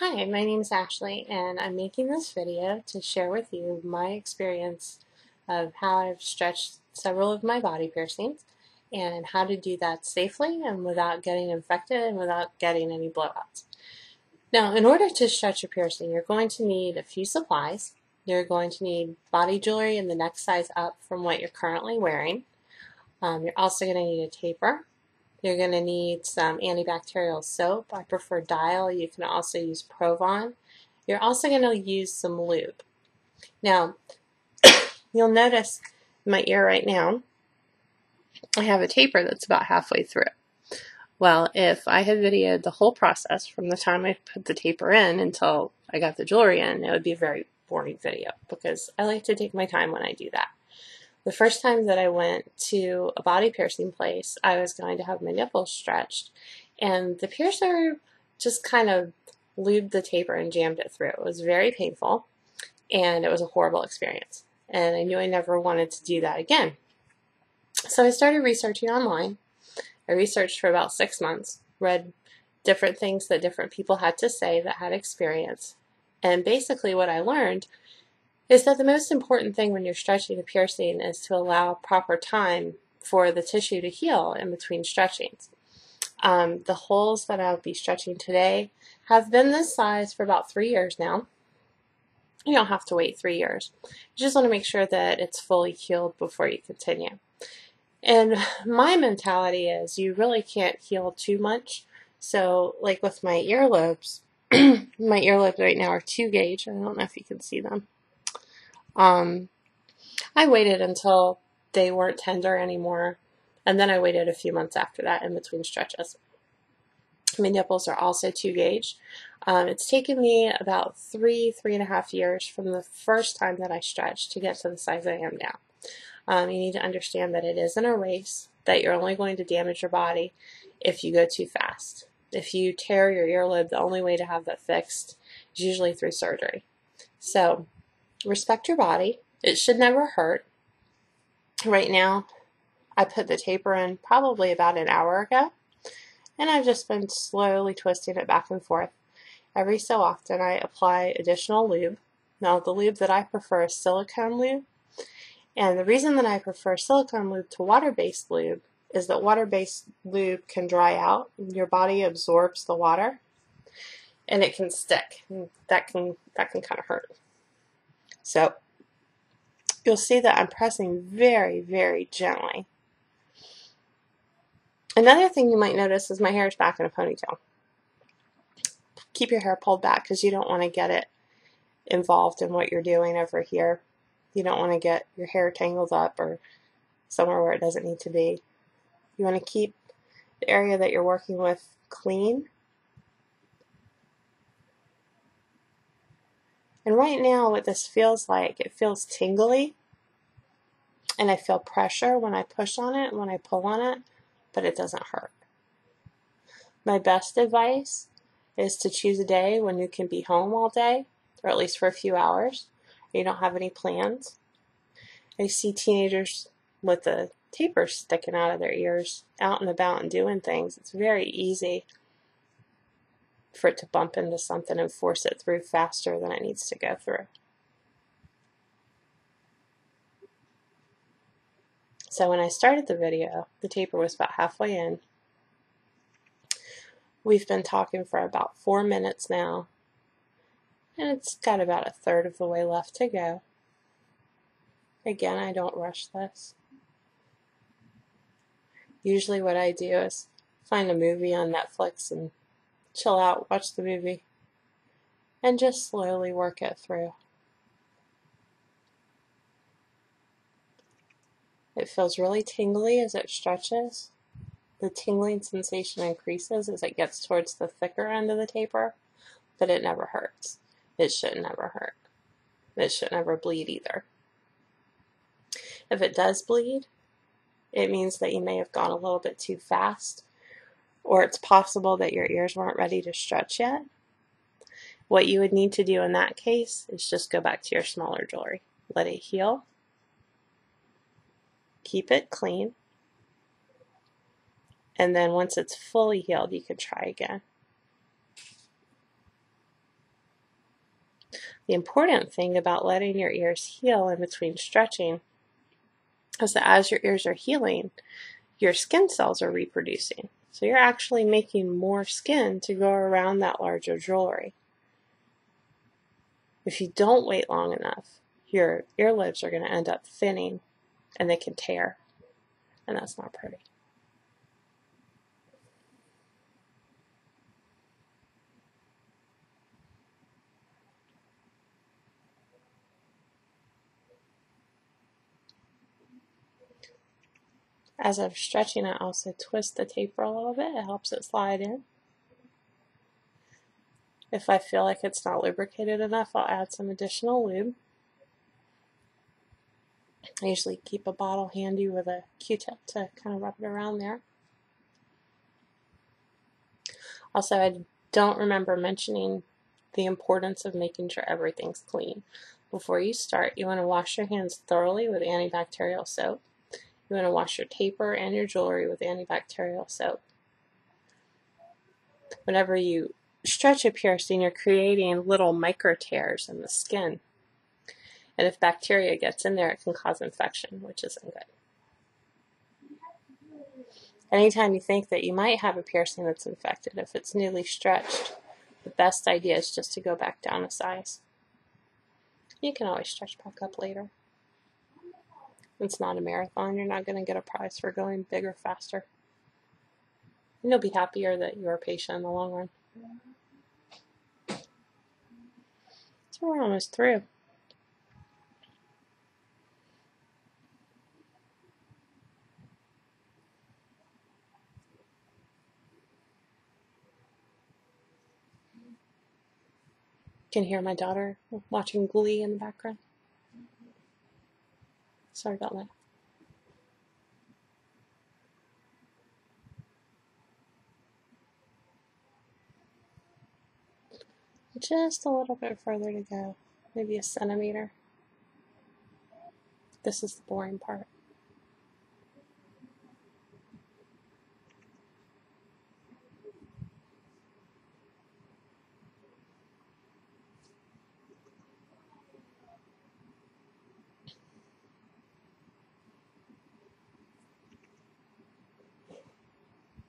Hi, my name is Ashley, and I'm making this video to share with you my experience of how I've stretched several of my body piercings and how to do that safely and without getting infected and without getting any blowouts. Now, in order to stretch your piercing, you're going to need a few supplies. You're going to need body jewelry in the next size up from what you're currently wearing. You're also going to need a taper. You're going to need some antibacterial soap. I prefer Dial. You can also use Provon. You're also going to use some lube. Now, you'll notice in my ear right now, I have a taper that's about halfway through. Well, if I had videoed the whole process from the time I put the taper in until I got the jewelry in, it would be a very boring video because I like to take my time when I do that. The first time that I went to a body piercing place, I was going to have my nipples stretched, and the piercer just kind of lubed the taper and jammed it through. It was very painful, and it was a horrible experience, and I knew I never wanted to do that again. So I started researching online. I researched for about 6 months, read different things that different people had to say that had experience, and basically what I learned is that the most important thing when you're stretching a piercing is to allow proper time for the tissue to heal in between stretchings. The holes that I'll be stretching today have been this size for about 3 years now. You don't have to wait 3 years. You just want to make sure that it's fully healed before you continue. And my mentality is you really can't heal too much. So like with my earlobes, my earlobes right now are 2 gauge. I don't know if you can see them. I waited until they weren't tender anymore, and then I waited a few months after that in between stretches. My nipples are also 2 gauge. It's taken me about 3.5 years from the first time that I stretched to get to the size I am now. You need to understand that it isn't a race, that you're only going to damage your body if you go too fast. If you tear your earlobe, the only way to have that fixed is usually through surgery. So, respect your body. It should never hurt. Right now, I put the taper in probably about an hour ago, and I've just been slowly twisting it back and forth. Every so often, I apply additional lube. Now, the lube that I prefer is silicone lube, and the reason that I prefer silicone lube to water-based lube is that water-based lube can dry out. Your body absorbs the water, and it can stick. That can kind of hurt. So, you'll see that I'm pressing very, very gently. Another thing you might notice is my hair is back in a ponytail. Keep your hair pulled back because you don't want to get it involved in what you're doing over here. You don't want to get your hair tangled up or somewhere where it doesn't need to be. You want to keep the area that you're working with clean. And right now what this feels like, it feels tingly, and I feel pressure when I push on it and when I pull on it, but it doesn't hurt. My best advice is to choose a day when you can be home all day, or at least for a few hours. You don't have any plans. I see teenagers with the taper sticking out of their ears, out and about and doing things. It's very easy for it to bump into something and force it through faster than it needs to go through. So when I started the video, the taper was about halfway in. We've been talking for about 4 minutes now, and it's got about a third of the way left to go. Again, I don't rush this. Usually what I do is find a movie on Netflix and chill out, watch the movie, and just slowly work it through. It feels really tingly as it stretches. The tingling sensation increases as it gets towards the thicker end of the taper, but it never hurts. It shouldn't ever hurt. It shouldn't ever bleed either. If it does bleed, it means that you may have gone a little bit too fast, or it's possible that your ears weren't ready to stretch yet. What you would need to do in that case is just go back to your smaller jewelry. Let it heal. Keep it clean. And then once it's fully healed, you can try again. The important thing about letting your ears heal in between stretching is that as your ears are healing, your skin cells are reproducing. So you're actually making more skin to go around that larger jewelry. If you don't wait long enough, your earlobes are going to end up thinning and they can tear, and that's not pretty. As I'm stretching, I also twist the taper a little bit. It helps it slide in. If I feel like it's not lubricated enough, I'll add some additional lube. I usually keep a bottle handy with a Q-tip to kind of rub it around there. Also, I don't remember mentioning the importance of making sure everything's clean. Before you start, you want to wash your hands thoroughly with antibacterial soap. You want to wash your taper and your jewelry with antibacterial soap. Whenever you stretch a piercing, you're creating little micro tears in the skin. And if bacteria gets in there, it can cause infection, which isn't good. Anytime you think that you might have a piercing that's infected, if it's newly stretched, the best idea is just to go back down a size. You can always stretch back up later. It's not a marathon. You're not going to get a prize for going bigger faster. And you'll be happier that you are patient in the long run. So we're almost through. You can hear my daughter watching Glee in the background. Sorry about that. Just a little bit further to go, maybe a centimeter. This is the boring part.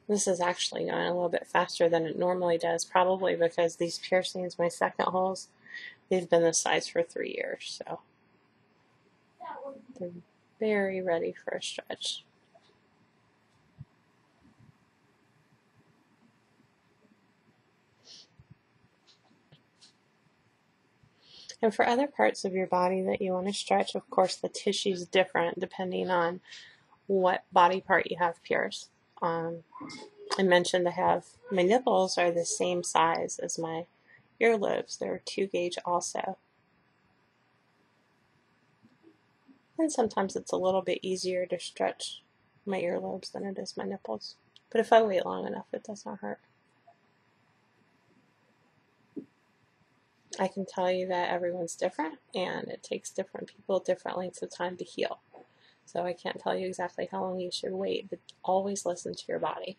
This is actually going a little bit faster than it normally does, probably because these piercings, my second holes, they've been this size for 3 years, so they're very ready for a stretch. And for other parts of your body that you want to stretch, of course, the tissue is different depending on what body part you have pierced. I mentioned I have my nipples are the same size as my earlobes. They're 2 gauge also. And sometimes it's a little bit easier to stretch my earlobes than it is my nipples. But if I wait long enough, it does not hurt. I can tell you that everyone's different, and it takes different people different lengths of time to heal. So I can't tell you exactly how long you should wait, but always listen to your body.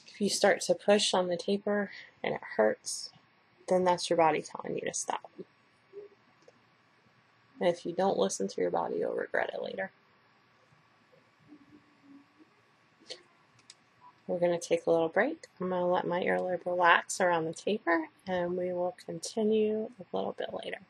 If you start to push on the taper and it hurts, then that's your body telling you to stop. And if you don't listen to your body, you'll regret it later. We're going to take a little break. I'm going to let my earlobe relax around the taper, and we will continue a little bit later.